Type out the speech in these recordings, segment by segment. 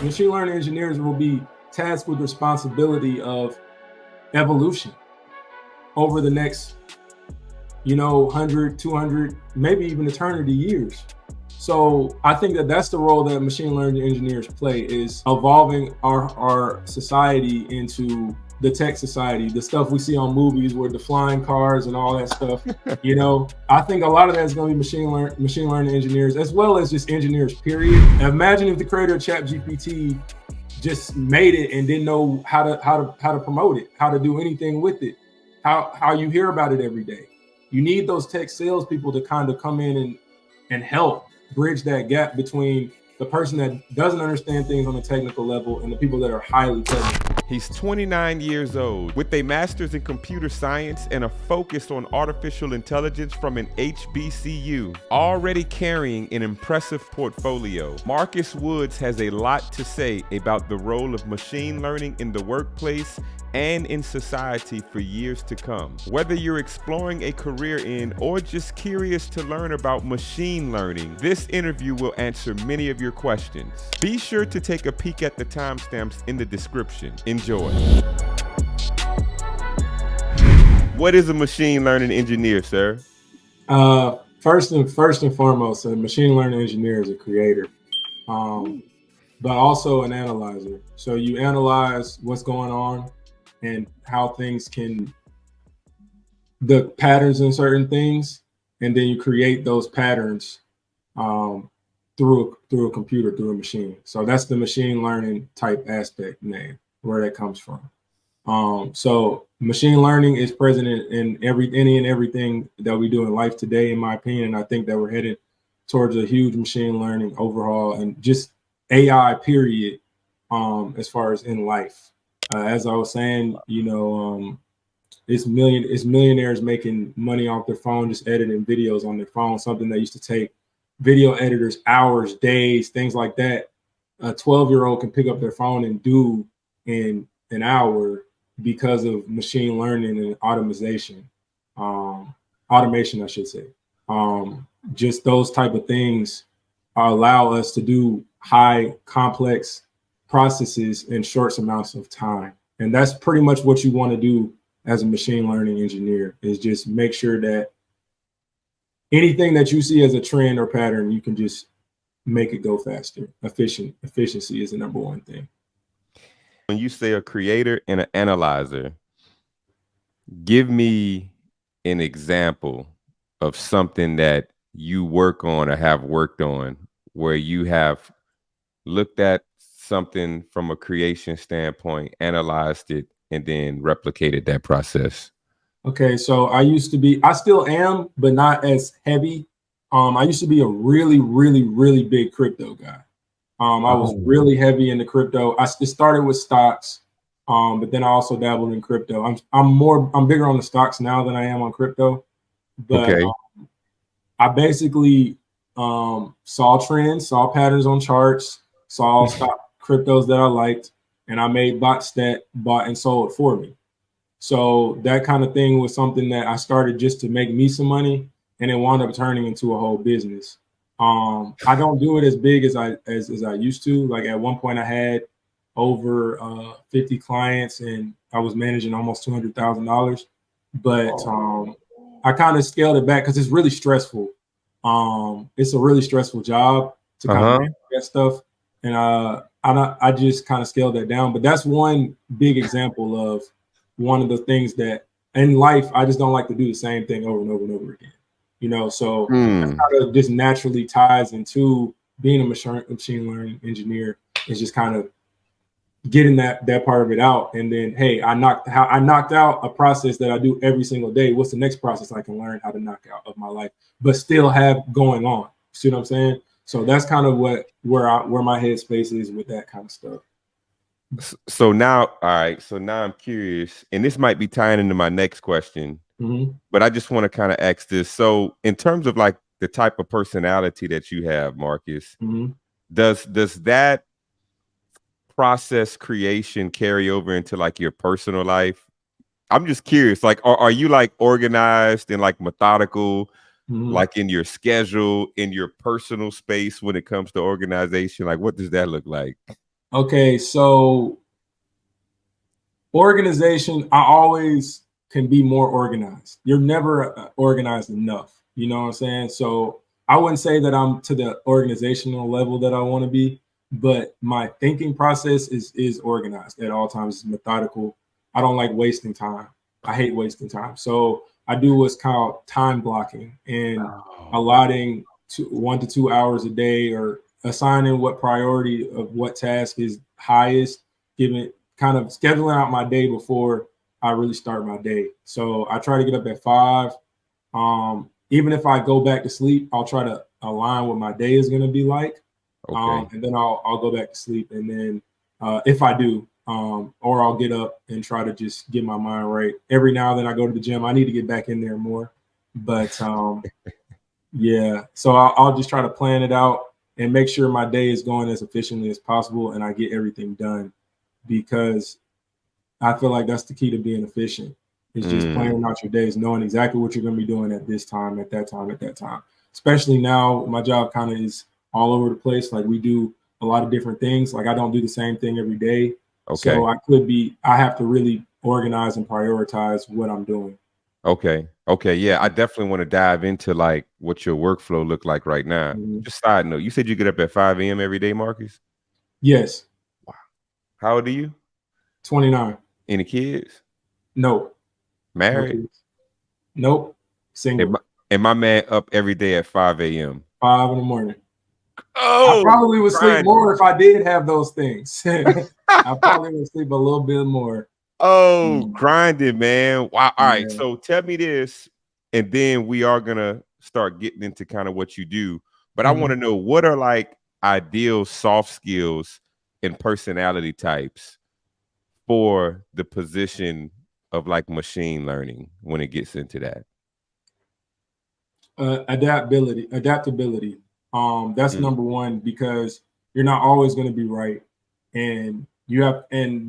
Machine learning engineers will be tasked with responsibility of evolution over the next, 100, 200, maybe even eternity years. So I think that that's the role that machine learning engineers play, is evolving our society into the tech society, the stuff we see on movies with the flying cars and all that stuff. I think a lot of that is going to be machine learning engineers, as well as just engineers, period. Imagine if the creator of ChatGPT just made it and didn't know how to promote it, how to do anything with it, how you hear about it every day. You need those tech salespeople to kind of come in and help bridge that gap between the person that doesn't understand things on a technical level and the people that are highly technical. He's 29 years old with a master's in computer science and a focus on artificial intelligence from an HBCU, already carrying an impressive portfolio. Marqus Woods has a lot to say about the role of machine learning in the workplace and in society for years to come. Whether you're exploring a career in or just curious to learn about machine learning, this interview will answer many of your questions. Be sure to take a peek at the timestamps in the description. Enjoy. What is a machine learning engineer, sir? First and foremost, a machine learning engineer is a creator, but also an analyzer. So you analyze what's going on and how things the patterns in certain things, and then you create those patterns through a computer, through a machine. So that's the machine learning type aspect name, where that comes from. So machine learning is present in any and everything that we do in life today, in my opinion. I think that we're headed towards a huge machine learning overhaul and just AI period, as far as in life. As I was saying, it's millionaires making money off their phone, just editing videos on their phone, something that used to take video editors hours, days, things like that. A 12-year-old can pick up their phone and do in an hour because of machine learning and automation, I should say. Just those type of things allow us to do high complex processes in short amounts of time. And that's pretty much what you want to do as a machine learning engineer, is just make sure that anything that you see as a trend or pattern, you can just make it go faster. Efficiency is the number one thing. When you say a creator and an analyzer, give me an example of something that you work on or have worked on where you have looked at something from a creation standpoint, analyzed it, and then replicated that process. Okay, so I still am, but not as heavy. I used to be a really, really, really big crypto guy. I was really heavy into crypto. It started with stocks, but then I also dabbled in crypto. I'm bigger on the stocks now than I am on crypto. But okay. I basically saw trends, saw patterns on charts, saw stock cryptos that I liked, and I made bots that bought and sold for me. So that kind of thing was something that I started just to make me some money, and it wound up turning into a whole business. I don't do it as big as I used to. Like at one point I had over 50 clients and I was managing almost $200,000. But I kind of scaled it back because it's really stressful. It's a really stressful job to kind of manage that stuff. And I just kind of scaled that down. But that's one big example of one of the things that in life, I just don't like to do the same thing over and over and over again. So that kind of just naturally ties into being a machine learning engineer, is just kind of getting that part of it out. And then, hey, I knocked out a process that I do every single day. What's the next process I can learn how to knock out of my life, but still have going on? See what I'm saying? So that's kind of where my headspace is with that kind of stuff. So now, all right. So now I'm curious, and this might be tying into my next question, but I just want to kind of ask this. So in terms of like the type of personality that you have, Marqus, does that process creation carry over into like your personal life? I'm just curious, like, are you like organized and like methodical, like in your schedule, in your personal space when it comes to organization? Like, what does that look like? Okay, so organization, I always can be more organized. You're never organized enough. You know what I'm saying? So I wouldn't say that I'm to the organizational level that I want to be, but my thinking process is organized at all times. It's methodical. I don't like wasting time. I hate wasting time. So I do what's called time blocking and Oh, allotting 1 to 2 hours a day or assigning what priority of what task is highest, giving kind of scheduling out my day before I really start my day. So I try to get up at 5. Even if I go back to sleep, I'll try to align what my day is going to be like, okay. and then I'll go back to sleep. And then if I do, or I'll get up and try to just get my mind right. Every now and then I go to the gym. I need to get back in there more, but yeah. So I'll just try to plan it out and make sure my day is going as efficiently as possible, and I get everything done because I feel like that's the key to being efficient. Is just planning out your days, knowing exactly what you're going to be doing at this time, at that time, at that time. Especially now, my job kind of is all over the place. Like we do a lot of different things. Like I don't do the same thing every day. Okay. So I have to really organize and prioritize what I'm doing. Okay. Okay. Yeah, I definitely want to dive into like what your workflow look like right now. Mhm. Just side note, you said you get up at 5 a.m. every day, Marcus? Yes, Wow. How old are you? 29. Any kids? No, no Married? kids. Nope, And single. my man up every day at 5 a.m. 5 in the morning. I Oh, probably would sleep grinding. more if I did have those things. I probably would sleep a little bit more. Oh, grinding, man. Wow. All right. Yeah. So tell me this, and then we are gonna start getting into kind of what you do. But I want Mhm. to know what are like ideal soft skills and personality types for the position of like machine learning when it gets into that. Adaptability. That's Mm, number one because you're not always going to be right, and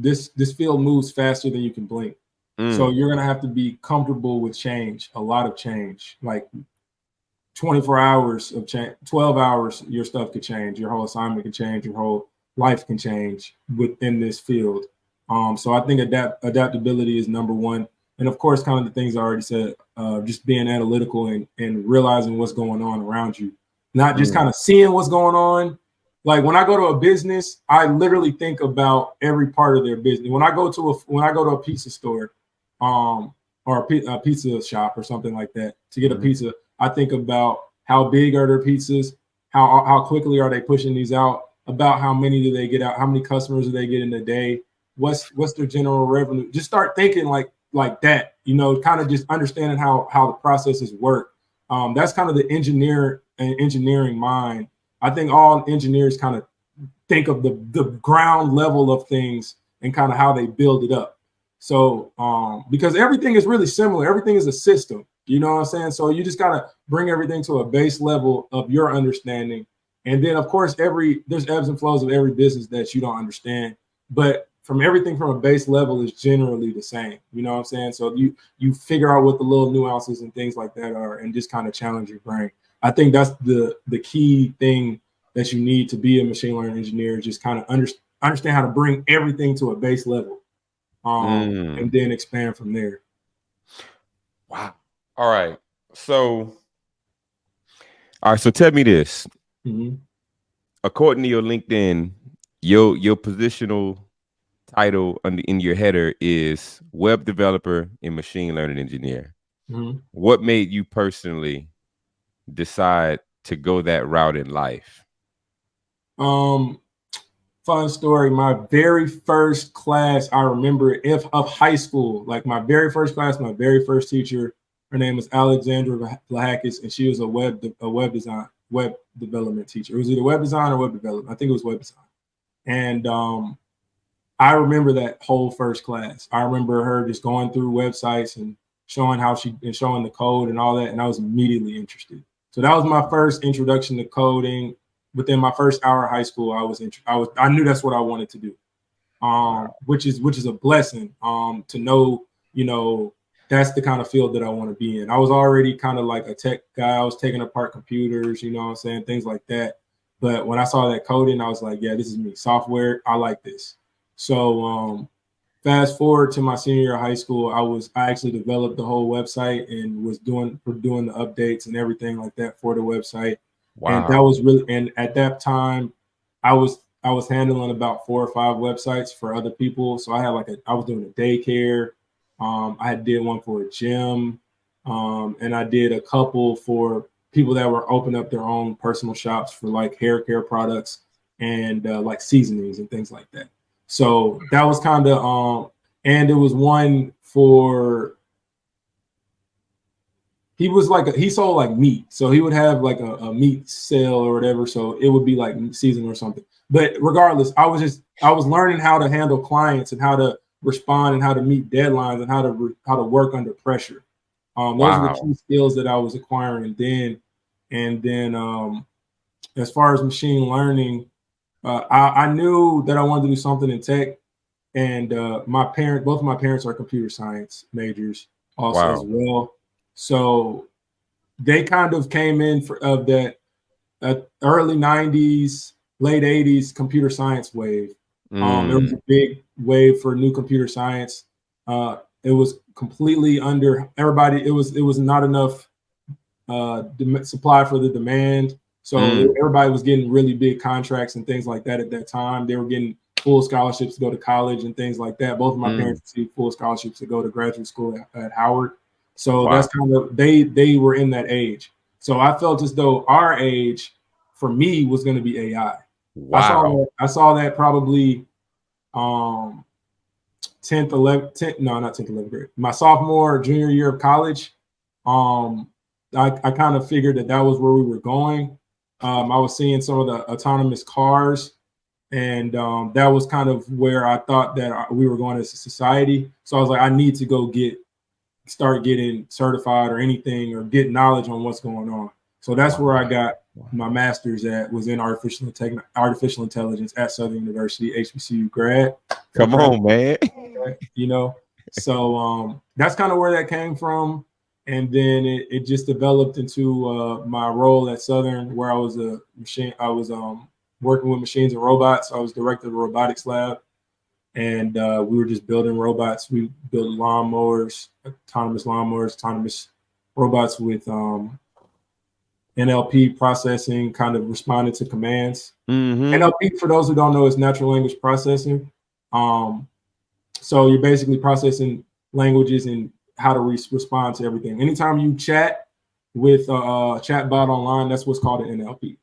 this field moves faster than you can blink. So mm, you're going to have to be comfortable with change, a lot of change, like 24 hours of change, 12 hours, your stuff could change, your whole assignment can change, your whole life can change within this field. So I think adaptability is number one. And of course, kind of the things I already said, just being analytical and realizing what's going on around you, not just mm, kind of seeing what's going on. Like when I go to a business, I literally think about every part of their business. When I go to a pizza store, or a pizza shop or something like that to get a mm, pizza, I think about how big are their pizzas, how quickly are they pushing these out, about how many do they get out, how many customers do they get in a day, what's their general revenue. Just start thinking like that, kind of just understanding how the processes work. That's kind of the engineering mind. I think all engineers kind of think of the ground level of things and kind of how they build it up. So because everything is really similar, everything is a system. You know what I'm saying? So you just gotta bring everything to a base level of your understanding. And then of course there's ebbs and flows of every business that you don't understand. But from everything from a base level is generally the same. You know what I'm saying? So you figure out what the little nuances and things like that are and just kind of challenge your brain. I think that's the key thing that you need to be a machine learning engineer, just kind of understand how to bring everything to a base level, mm. and then expand from there. Wow. All right. So, all right. So tell me this. Mm-hmm. According to your LinkedIn, your positional title in your header is web developer and machine learning engineer. Mm-hmm. What made you personally decide to go that route in life? Um, Fun story. My very first class, I remember if of high school, like my very first class, my very first teacher, her name was Alexandra Vlahakis, and she was a web development teacher. It was either web design or web development. I think it was web design. And I remember that whole first class. I remember her just going through websites and showing the code and all that, and I was immediately interested. So that was my first introduction to coding. Within my first hour of high school, I knew that's what I wanted to do, Wow. which is a blessing, to know, that's the kind of field that I want to be in. I was already kind of like a tech guy. I was taking apart computers, you know what I'm saying, things like that. But when I saw that coding, I was like, yeah, this is me. Software, I like this. So fast forward to my senior year of high school, I actually developed the whole website and was doing the updates and everything like that for the website. Wow. And that was really, and at that time, I was handling about 4 or 5 websites for other people. So I was doing a daycare. I did one for a gym, and I did a couple for people that were opening up their own personal shops for like hair care products and like seasonings and things like that. So that was kind of and it was one for he sold like meat, so he would have like a meat sale or whatever. So it would be like season or something. But regardless, I was learning how to handle clients and how to respond and how to meet deadlines and how to work under pressure. Those are the key skills that I was acquiring then. And then as far as machine learning, I knew that I wanted to do something in tech. And both of my parents are computer science majors also as well. So they kind of came in of that early 90s, late 80s computer science wave. There was a big wave for new computer science. It was completely under everybody. It was not enough supply for the demand. So everybody was getting really big contracts and things like that at that time. They were getting full scholarships to go to college and things like that. Both of my parents received full scholarships to go to graduate school at Howard. So that's kind of, they were in that age. So I felt as though our age for me was going to be AI. Wow. I saw that probably 10th, 11th, no, not 10th, 11th grade. My sophomore, junior year of college. I kind of figured that was where we were going. I was seeing some of the autonomous cars, and that was kind of where I thought that we were going as a society. So I was like, I need to go start getting certified or anything, or get knowledge on what's going on. So that's where I got my master's was in artificial intelligence at Southern University, HBCU grad. Come on, man. You know, so that's kind of where that came from. And then it just developed into my role at Southern, where I was working with machines and robots. I was director of the robotics lab, and we were just building robots. We built lawnmowers, autonomous robots with NLP processing, kind of responding to commands. NLP, for those who don't know, is natural language processing. So you're basically processing languages and how to respond to everything. Anytime you chat with a chatbot online, that's what's called an NLP.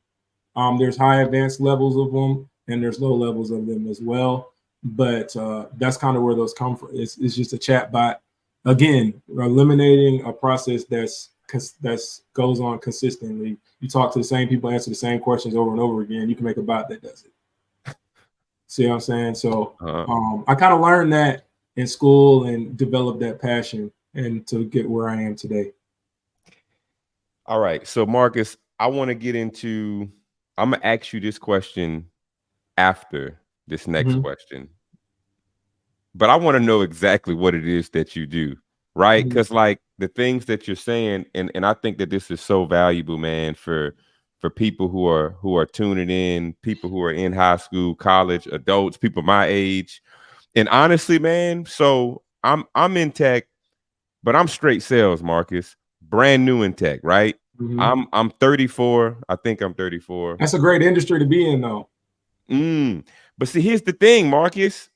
There's high advanced levels of them, and there's low levels of them as well. But that's kind of where those come from. It's just a chatbot. Again, eliminating a process that's goes on consistently. You talk to the same people, answer the same questions over and over again. You can make a bot that does it. See what I'm saying? So I kind of learned that in school and developed that passion, and to get where I am today. All right. So Marcus, I'm going to ask you this question after this next question. But I want to know exactly what it is that you do, right? Because like the things that you're saying, and I think that this is so valuable, man, for people who are tuning in, people who are in high school, college, adults, people my age. And honestly, man, so I'm in tech, but I'm straight sales, Marcus. Brand new in tech, right? I'm 34. I think I'm 34. That's a great industry to be in, though. But see, here's the thing, Marcus.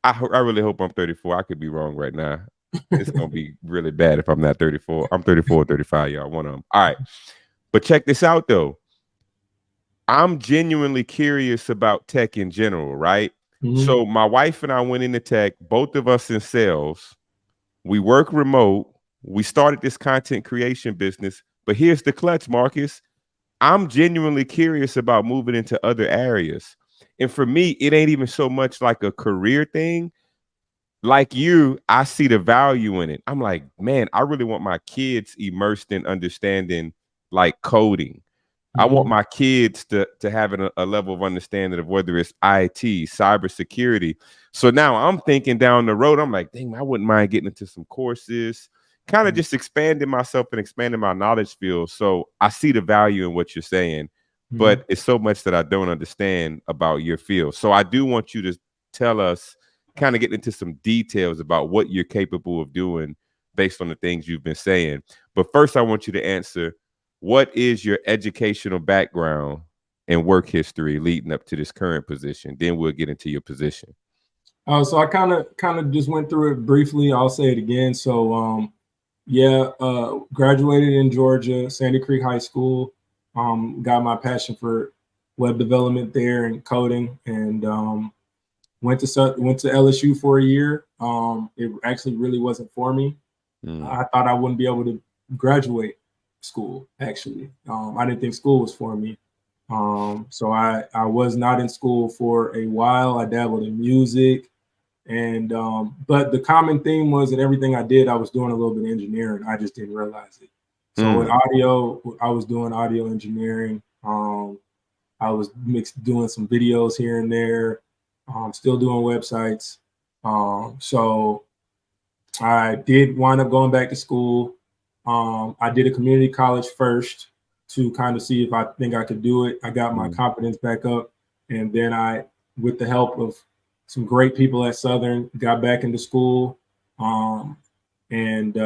I really hope I'm 34. I could be wrong right now. It's gonna be really bad if I'm not 34. I'm 34 or 35, y'all. One of them. All right. But check this out, though. I'm genuinely curious about tech in general, right? So my wife and I went into tech, both of us in sales. We work remote. We started this content creation business. But here's the clutch, Marcus. I'm genuinely curious about moving into other areas. And for me, it ain't even so much like a career thing. Like you, I see the value in it. I'm like, man, I really want my kids immersed in understanding like coding. I want my kids to have a level of understanding of whether it's IT, cybersecurity. So now I'm thinking down the road, I'm like, dang, I wouldn't mind getting into some courses, kind of just expanding myself and expanding my knowledge field. So I see the value in what you're saying. but it's so much that I don't understand about your field. So I do want you to tell us, kind of get into some details about what you're capable of doing based on the things you've been saying. But first, I want you to answer, what is your educational background and work history leading up to this current position? Then we'll get into your position. So I kind of just went through it briefly. I'll say it again. So graduated in Georgia, Sandy Creek High School. Got my passion for web development there and coding, and went to LSU for a year. It actually really wasn't for me. I thought I wouldn't be able to graduate school. Actually, I didn't think school was for me. So I was not in school for a while. I dabbled in music, and but the common theme was that everything I did, I was doing a little bit of engineering. I just didn't realize it. So with audio, I was doing audio engineering. I was doing some videos here and there. Still doing websites. So I did wind up going back to school. I did a community college first to kind of see if I think I could do it. I got my confidence back up, and then I, with the help of some great people at Southern, got back into school, and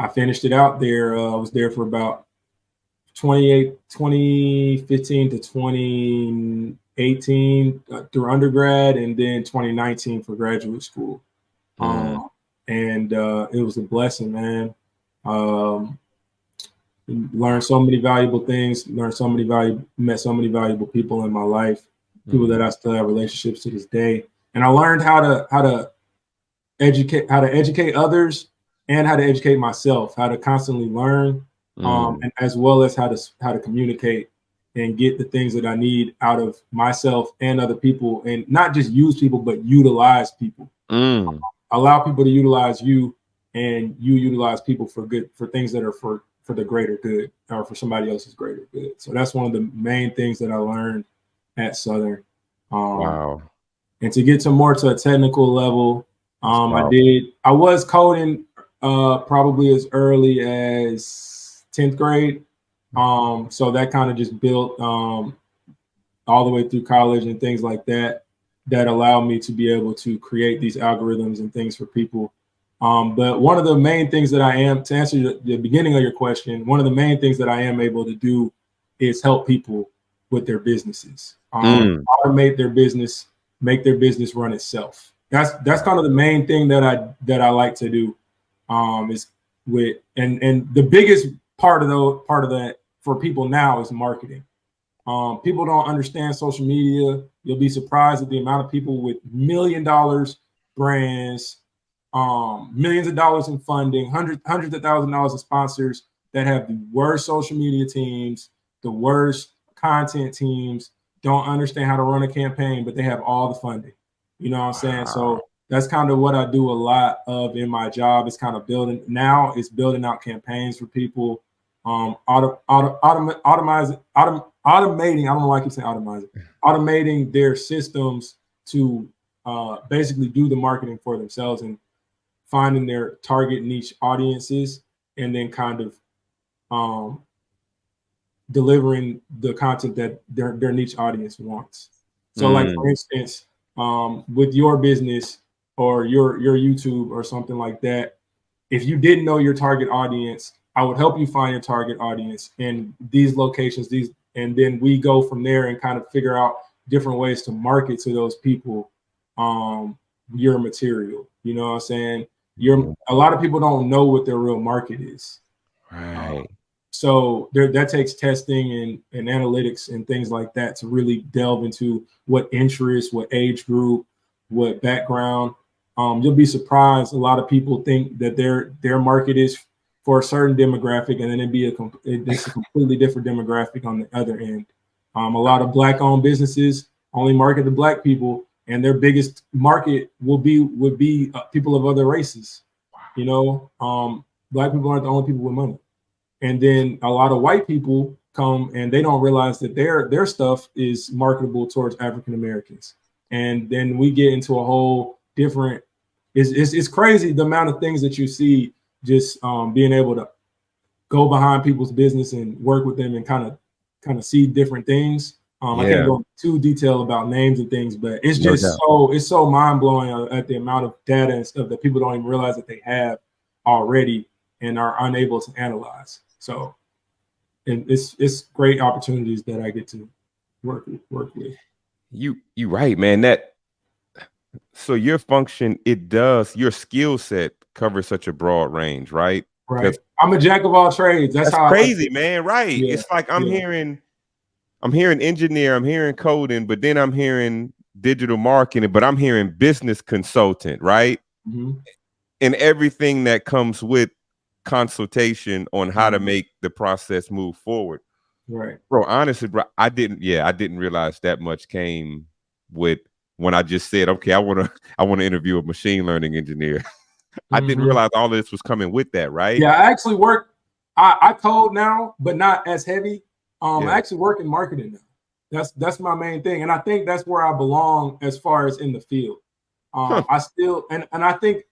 I finished it out there. I was there for about 2015 to 2018 through undergrad, and then 2019 for graduate school. And it was a blessing, man. Learned so many valuable things, met so many valuable people in my life, people that I still have relationships to this day. And I learned how to educate others and how to educate myself, how to constantly learn, and as well as how to communicate and get the things that I need out of myself and other people, and not just use people, but utilize people. Allow people to utilize you, and you utilize people for things that are for the greater good, or for somebody else's greater good. So that's one of the main things that I learned at Southern. Wow. And to get to a technical level, I was coding probably as early as 10th grade. So that kind of just built all the way through college and things like that allowed me to be able to create these algorithms and things for people. But one of the main things that I am, to answer the beginning of your question, one of the main things that I am able to do is help people with their businesses, automate their business, make their business run itself. That's kind of the main thing that I like to do. Is with and the biggest part of that for people now is marketing. People don't understand social media. You'll be surprised at the amount of people with $1 million brands, millions of dollars in funding, hundreds of thousands of dollars of sponsors that have the worst social media teams, the worst content teams, don't understand how to run a campaign, but they have all the funding. You know what I'm saying? So that's kind of what I do a lot of in my job. Is kind of building out campaigns for people, automating. I don't like you saying automating their systems to basically do the marketing for themselves and finding their target niche audiences, and then kind of delivering the content that their niche audience wants. So like, for instance, with your business or your YouTube or something like that, if you didn't know your target audience, I would help you find your target audience in these locations, and then we go from there and kind of figure out different ways to market to those people your material. You know what I'm saying? A lot of people don't know what their real market is. Right. So that takes testing and analytics and things like that to really delve into what interest, what age group, what background. You'll be surprised. A lot of people think that their market is for a certain demographic, and then it's a completely different demographic on the other end. A lot of Black-owned businesses only market to Black people, and their biggest market would be people of other races. You know, Black people aren't the only people with money. And then a lot of white people come and they don't realize that their stuff is marketable towards African Americans. And then we get into a whole different. It's crazy the amount of things that you see just being able to go behind people's business and work with them and kind of kind of see different things. I can't go too detailed about names and things, but it's just so mind blowing at the amount of data and stuff that people don't even realize that they have already and are unable to analyze. So, and it's great opportunities that I get to work with. You right, man. So your function, your skill set covers such a broad range, right? Right. I'm a jack of all trades. That's how crazy, man. Right. Yeah. It's like I'm hearing engineer, I'm hearing coding, but then I'm hearing digital marketing, but I'm hearing business consultant, right? Mm-hmm. And everything that comes with consultation on how to make the process move forward. Right. Bro, honestly, bro, I didn't realize that much came with when I just said, okay, I want to interview a machine learning engineer. I didn't realize all of this was coming with that, right? Yeah, I actually work. I code now, but not as heavy. I actually work in marketing now. That's my main thing, and I think that's where I belong as far as in the field. I still and I think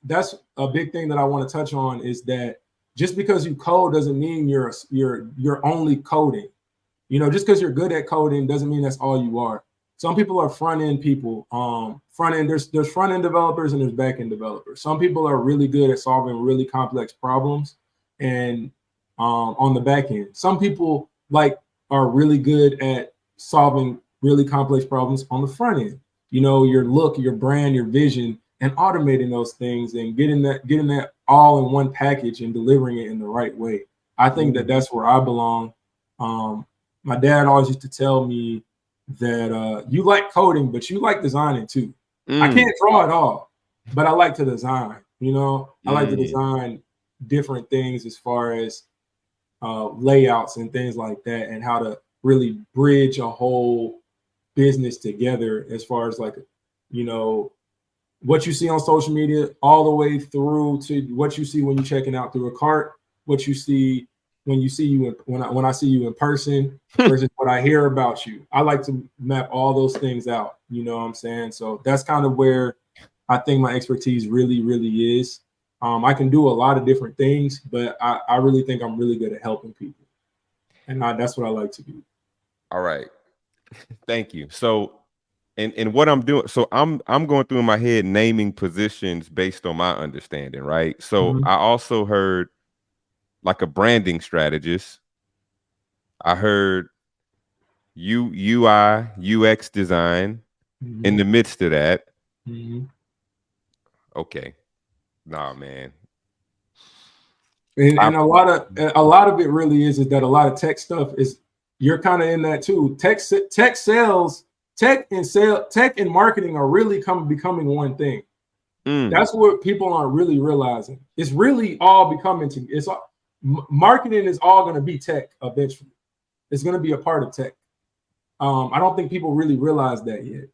that's a big thing that I want to touch on is that just because you code doesn't mean you're only coding. You know, just because you're good at coding doesn't mean that's all you are. Some people are front end people. There's front end developers and there's back end developers. Some people are really good at solving really complex problems, and on the back end, some people are really good at solving really complex problems on the front end. You know, your look, your brand, your vision, and automating those things and getting that all in one package and delivering it in the right way. I think that that's where I belong. My dad always used to tell me that you like coding, but you like designing too. I can't draw at all, but I like to design. You know, I like to design different things as far as layouts and things like that, and how to really bridge a whole business together as far as what you see on social media all the way through to what you see when you're checking out through a cart, what you see when you see you when I see you in person versus what I hear about you. I like to map all those things out. You know what I'm saying? So that's kind of where I think my expertise really, really is. I can do a lot of different things, but I really think I'm really good at helping people. And that's what I like to do. All right. Thank you. So, and what I'm doing, so I'm going through in my head naming positions based on my understanding, right? So I also heard like a branding strategist. I heard UI, UX design in the midst of that. Okay. Nah, man. And a lot of it really is that a lot of tech stuff is you're kind of in that too. Tech and marketing are really becoming one thing. That's what people aren't really realizing. It's really all becoming marketing is all going to be tech eventually. It's going to be a part of tech. I don't think people really realize that yet.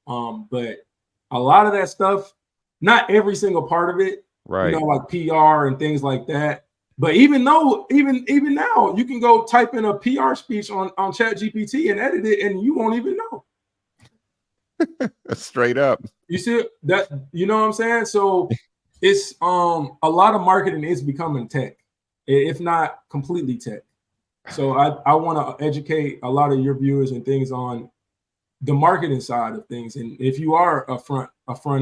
But a lot of that stuff, not every single part of it, right? You know, like PR and things like that. But even now, you can go type in a PR speech on ChatGPT and edit it, and you won't even know. Straight up. You see that? You know what I'm saying? So it's a lot of marketing is becoming tech, if not completely tech. So I want to educate a lot of your viewers and things on the marketing side of things. And if you are a front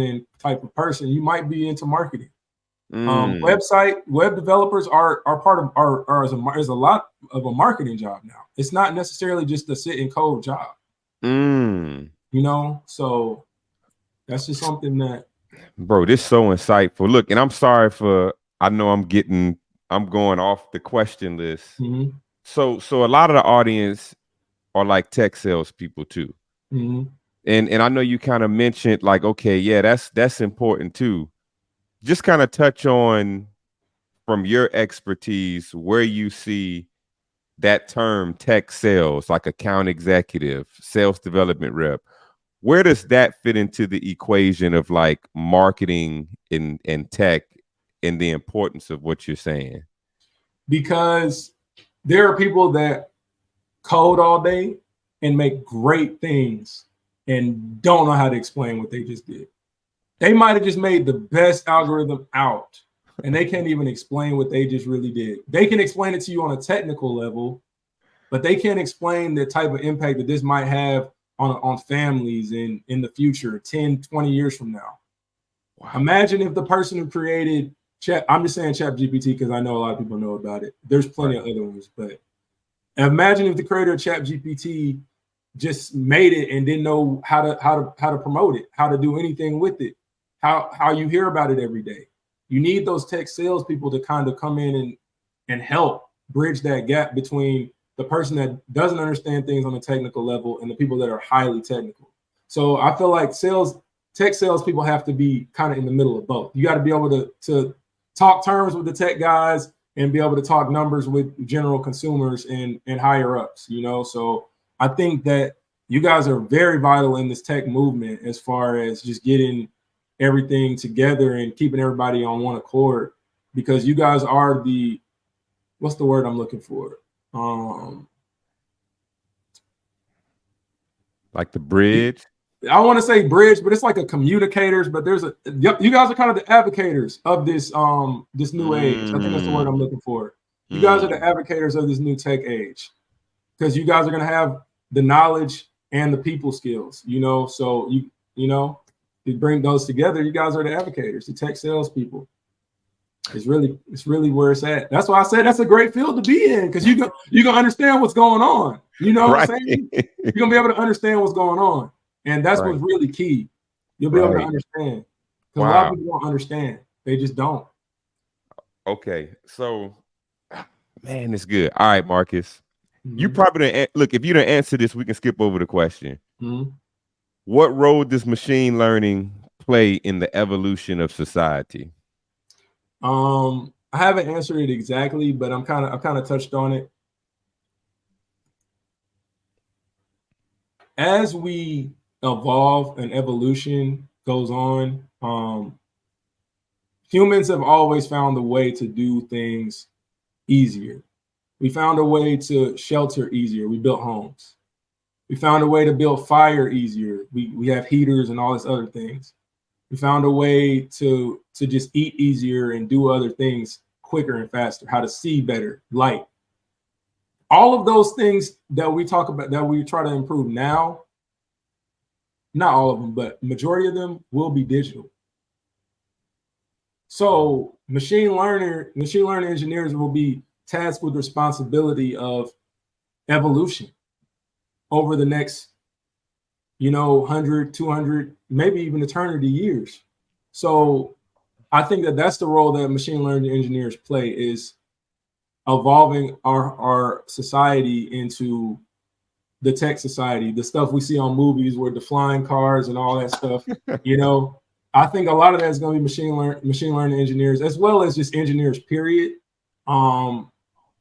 end type of person, you might be into marketing. Web developers are part of is a lot of a marketing job now. It's not necessarily just a sit and code job. You know, so that's just something that, bro, this is so insightful. Look, and I'm sorry I know I'm going off the question list. So a lot of the audience are like tech salespeople too. And I know you kind of mentioned like, okay, yeah, that's important too. Just kind of touch on from your expertise where you see that term tech sales, like account executive, sales development rep. Where does that fit into the equation of like marketing and tech and the importance of what you're saying? Because there are people that code all day and make great things and don't know how to explain what they just did. They might have just made the best algorithm out and they can't even explain what they just really did. They can explain it to you on a technical level, but they can't explain the type of impact that this might have on families in the future, 10, 20 years from now. Wow. Imagine if the person who created I'm just saying ChatGPT because I know a lot of people know about it. There's plenty of other ones, but imagine if the creator of ChatGPT just made it and didn't know how to promote it, how to do anything with it, how you hear about it every day. You need those tech salespeople to kind of come in and help bridge that gap between the person that doesn't understand things on a technical level and the people that are highly technical. So I feel like tech salespeople have to be kind of in the middle of both. You got to be able to talk terms with the tech guys and be able to talk numbers with general consumers and higher ups, you know? So I think that you guys are very vital in this tech movement as far as just getting everything together and keeping everybody on one accord, because you guys are what's the word I'm looking for? Like the bridge. I want to say bridge, but it's like a communicators. But you guys are kind of the advocators of this this new age. I think that's the word I'm looking for. You guys are the advocators of this new tech age, because you guys are going to have the knowledge and the people skills. You know, so you bring those together. You guys are the advocators, the tech salespeople. It's really where it's at. That's why I said that's a great field to be in, because you're gonna understand what's going on. You know what I'm saying? You're gonna be able to understand what's going on, and that's what's really key. You'll be able to understand, because a lot of people don't understand. They just don't. Okay, so man, it's good. All right, Marcus, you probably didn't look. If you didn't answer this, we can skip over the question. What role does machine learning play in the evolution of society? I haven't answered it exactly, but I've kind of touched on it. As we evolve and evolution goes on, humans have always found a way to do things easier. We found a way to shelter easier. We built homes. We found a way to build fire easier. We have heaters and all this other things. We found a way to just eat easier and do other things quicker and faster, how to see better, light. All of those things that we talk about, that we try to improve now, not all of them, but majority of them will be digital. So machine learning engineers will be tasked with the responsibility of evolution over the next 100, 200, maybe even eternity years. So I think that that's the role that machine learning engineers play, is evolving our society into the tech society, the stuff we see on movies with the flying cars and all that stuff. I think a lot of that is going to be machine learning engineers, as well as just engineers, period.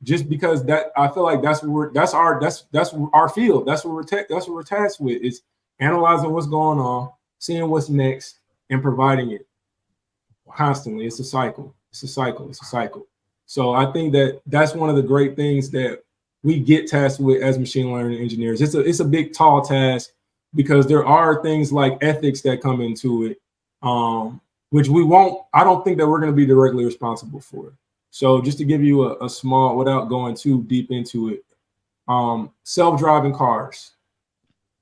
Just because that, I feel like that's our field. That's what we're tasked with, is analyzing what's going on, seeing what's next, and providing it constantly. It's a cycle. So I think that that's one of the great things that we get tasked with as machine learning engineers. It's a big, tall task, because there are things like ethics that come into it, which I don't think that we're going to be directly responsible for. So just to give you a small, without going too deep into it, self-driving cars,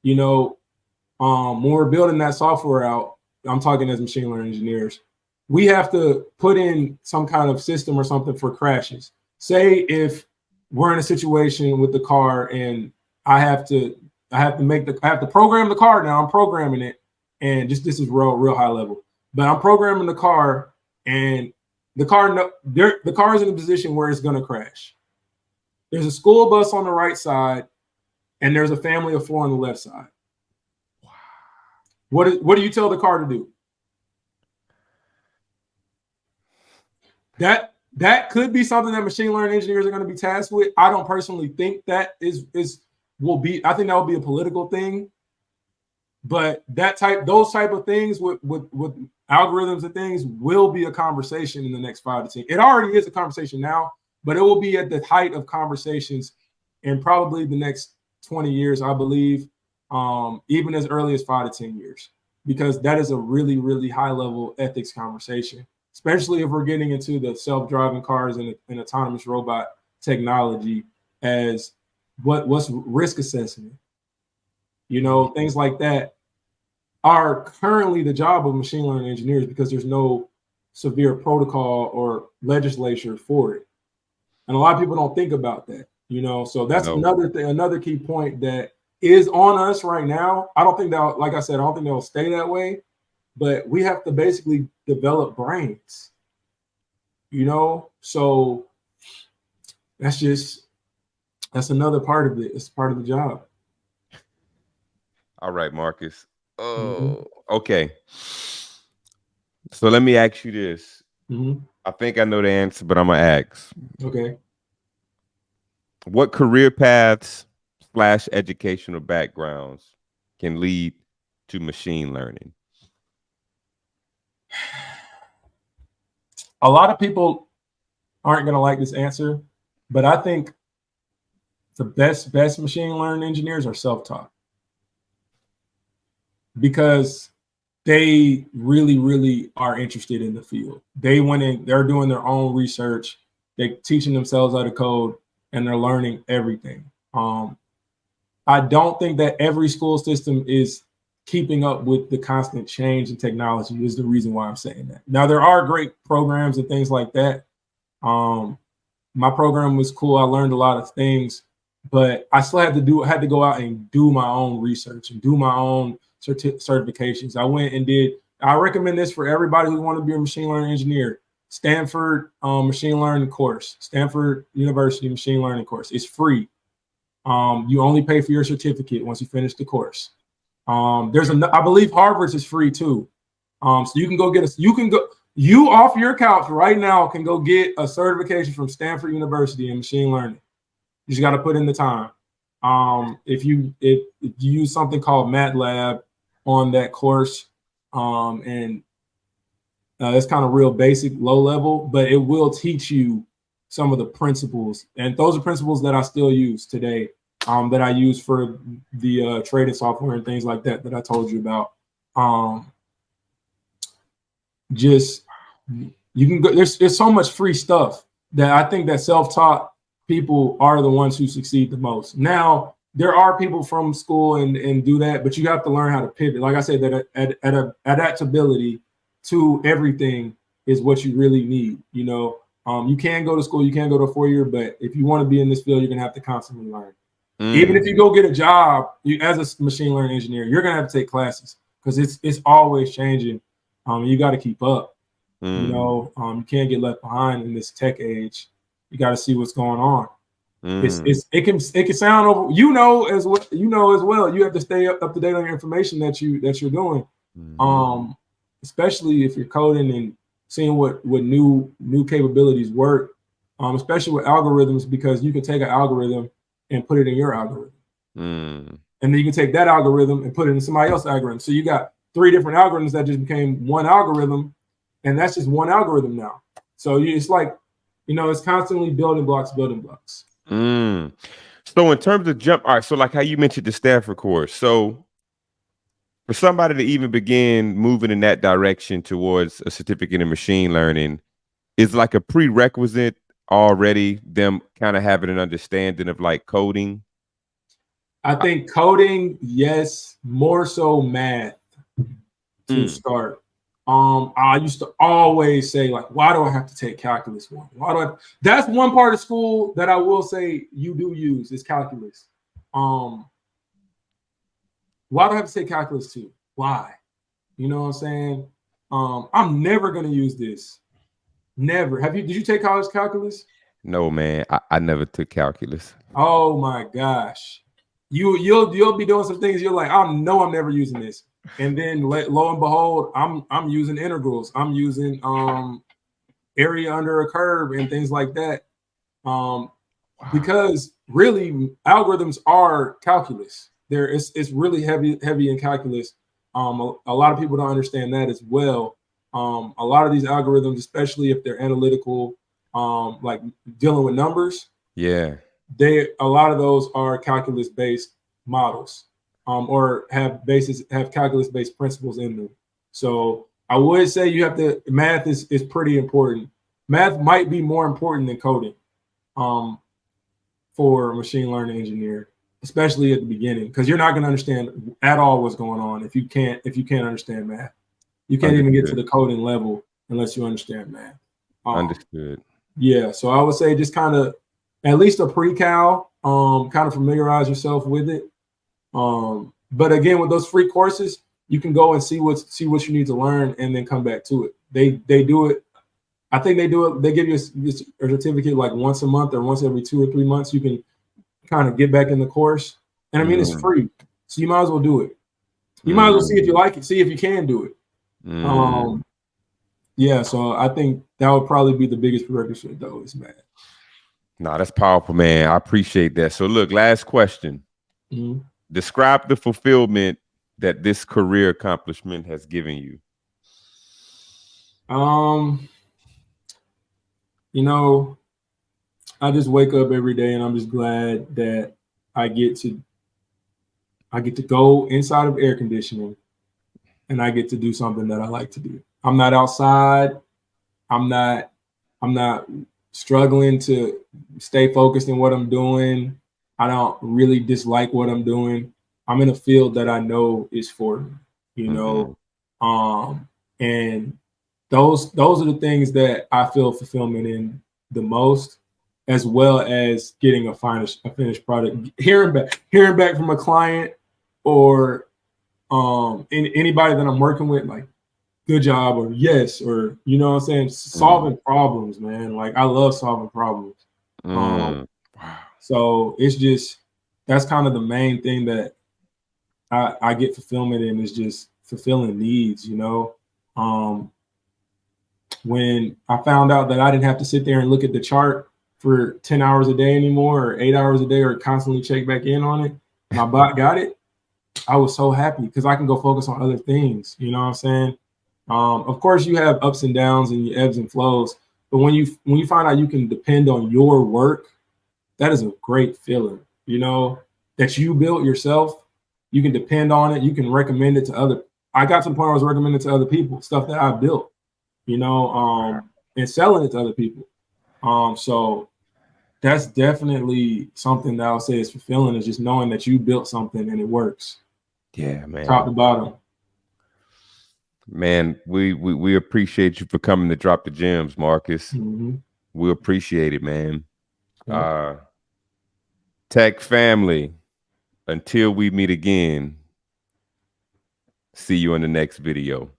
when we're building that software out, I'm talking as machine learning engineers, we have to put in some kind of system or something for crashes. Say if we're in a situation with the car and I have to program the car now. I'm programming it, and this is real high level, but I'm programming the car, and the car is in a position where it's going to crash. There's a school bus on the right side, and there's a family of 4 on the left side. Wow. What do you tell the car to do? That could be something that machine learning engineers are going to be tasked with. I don't personally think that I think that will be a political thing. But those type of things with algorithms and things will be a conversation in the next 5 to 10. It already is a conversation now, but it will be at the height of conversations in probably the next 20 years, I believe, even as early as 5 to 10 years, because that is a really, really high level ethics conversation, especially if we're getting into the self-driving cars and autonomous robot technology as what's risk assessment, things like that are currently the job of machine learning engineers because there's no severe protocol or legislature for it. And a lot of people don't think about that, so that's another thing, another key point that is on us right now. I don't think that, like I said, I don't think they'll stay that way, but we have to basically develop brains, so that's another part of it. It's part of the job. All right, Marcus. Okay. So let me ask you this. I think I know the answer, but I'm gonna ask. Okay. What career paths / educational backgrounds can lead to machine learning? A lot of people aren't going to like this answer, but I think the best machine learning engineers are self-taught because they really, really are interested in the field. They went in, they're doing their own research, they're teaching themselves how to code, and they're learning everything. I don't think that every school system is keeping up with the constant change in technology is the reason why I'm saying that. Now, there are great programs and things like that. My program was cool. I learned a lot of things, but I still had to go out and do my own research and do my own certifications. I recommend this for everybody who want to be a machine learning engineer. Stanford machine learning course, Stanford University machine learning course. It's free. You only pay for your certificate once you finish the course. I believe Harvard's is free too. So you can go you off your couch right now can go get a certification from Stanford University in machine learning. You just got to put in the time. If you use something called MATLAB on that course, and it's kind of real basic, low level, but it will teach you some of the principles, and those are principles that I still use today. That I use for the trading software and things like that I told you about. You can go. There's so much free stuff that I think that self-taught people are the ones who succeed the most. Now, there are people from school and do that, but you have to learn how to pivot. Like I said, that adaptability to everything is what you really need. You can go to school, you can go to a 4-year, but if you want to be in this field, you're gonna have to constantly learn. Even if you go get a job as a machine learning engineer, you're gonna have to take classes because it's always changing. You got to keep up. You can't get left behind in this tech age. You got to see what's going on. It can sound over. As well. You have to stay up to date on your information that you're doing. Especially if you're coding and seeing what new capabilities work. Especially with algorithms, because you can take an algorithm and put it in your algorithm. And then you can take that algorithm and put it in somebody else's algorithm. So you got 3 different algorithms that just became one algorithm, and that's just one algorithm now. So it's like, it's constantly building blocks. So in terms of all right, so like how you mentioned the Stanford course. So for somebody to even begin moving in that direction towards a certificate in machine learning, is like a prerequisite already them kind of having an understanding of like coding? I think coding, yes, more so math to start. I used to always say, like, why do I have to take calculus 1? That's one part of school that I will say you do use is calculus. Why do I have to take calculus 2? Why? You know what I'm saying? I'm never gonna use this. Never. Did you take college calculus? No, man. I never took calculus. Oh my gosh. You'll be doing some things you're like, I'm never using this. And then lo and behold, I'm using integrals. I'm using area under a curve and things like that. Because really algorithms are calculus. It's really heavy in calculus. A lot of people don't understand that as well. A lot of these algorithms, especially if they're analytical, like dealing with numbers, a lot of those are calculus based models, or have calculus based principles in them. So I would say math is pretty important. Math might be more important than coding. For for a machine learning engineer, especially at the beginning, because you're not going to understand at all what's going on if you can't understand math. You can't even get to the coding level unless you understand math. Understood. Yeah, so I would say just kind of at least a pre-cal, kind of familiarize yourself with it. But again, with those free courses, you can go and see what you need to learn and then come back to it. They do it. I think they do it. They give you a certificate like once a month or once every 2 or 3 months. You can kind of get back in the course, and I mean it's free, so you might as well do it. You might as well see if you like it, see if you can do it. Yeah, so I think that would probably be the biggest prerequisite, though, is math. No, that's powerful, man. I appreciate that. So look, last question. Describe the fulfillment that this career accomplishment has given you. You know, I just wake up every day and I'm just glad that I get to go inside of air conditioning and I get to do something that I like to do. I'm not outside. I'm not struggling to stay focused in what I'm doing. I don't really dislike what I'm doing. I'm in a field that I know is for me, you know. And those are the things that I feel fulfillment in the most, as well as getting a finished product. Hearing back from a client or anybody that I'm working with, like, good job or yes, or you know what I'm saying, solving problems, man. Like I love solving problems. So it's just, that's kind of the main thing that I get fulfillment in, is just fulfilling needs, you know. When I found out that I didn't have to sit there and look at the chart for 10 hours a day anymore, or 8 hours a day, or constantly check back in on it, my bot got it, I was so happy because I can go focus on other things, you know what I'm saying? Of course, you have ups and downs and your ebbs and flows, but when you find out you can depend on your work, that is a great feeling, you know, that you built yourself. You can depend on it. You can recommend it to other. I got to the point where I was recommending it to other people, stuff that I built, you know, and selling it to other people. So that's definitely something that I'll say is fulfilling, is just knowing that you built something and it works. Yeah, man. Top to bottom. Man, we appreciate you for coming to drop the gems, Marqus. We appreciate it, man. Tech family, until we meet again, see you in the next video.